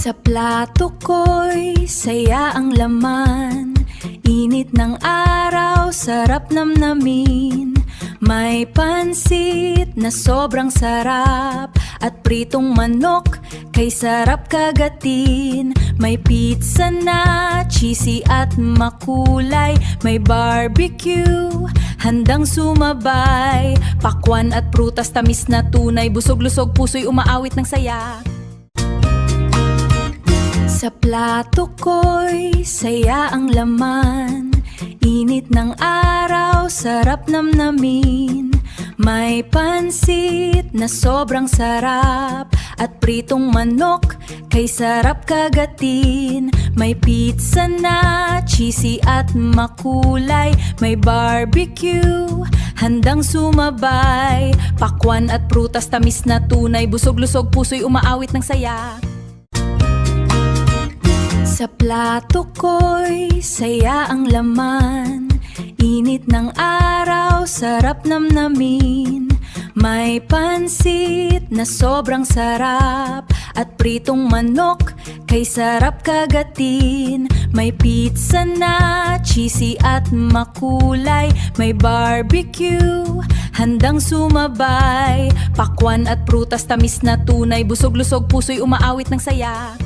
Sa plato ko'y saya ang laman. Init ng araw, sarap namnamin. May pansit na sobrang sarap, at pritong manok, kay sarap kagatin. May pizza na cheesy at makulay. May barbecue, handang sumabay. Pakwan at prutas, tamis na tunay. Busog-lusog, puso'y umaawit ng saya. Sa plato ko'y saya ang laman. Init ng araw, sarap namnamin. May pansit na sobrang sarap, at pritong manok, kay sarap kagatin. May pizza na cheesy at makulay. May barbecue, handang sumabay. Pakwan at prutas, tamis na tunay. Busog-lusog, puso'y umaawit ng saya. Sa plato ko'y saya ang laman. Init ng araw, sarap namnamin. May pansit na sobrang sarap, at pritong manok, kay sarap kagatin. May pizza na cheesy at makulay. May barbecue, handang sumabay. Pakwan at prutas, tamis na tunay. Busog-lusog, puso'y umaawit ng saya.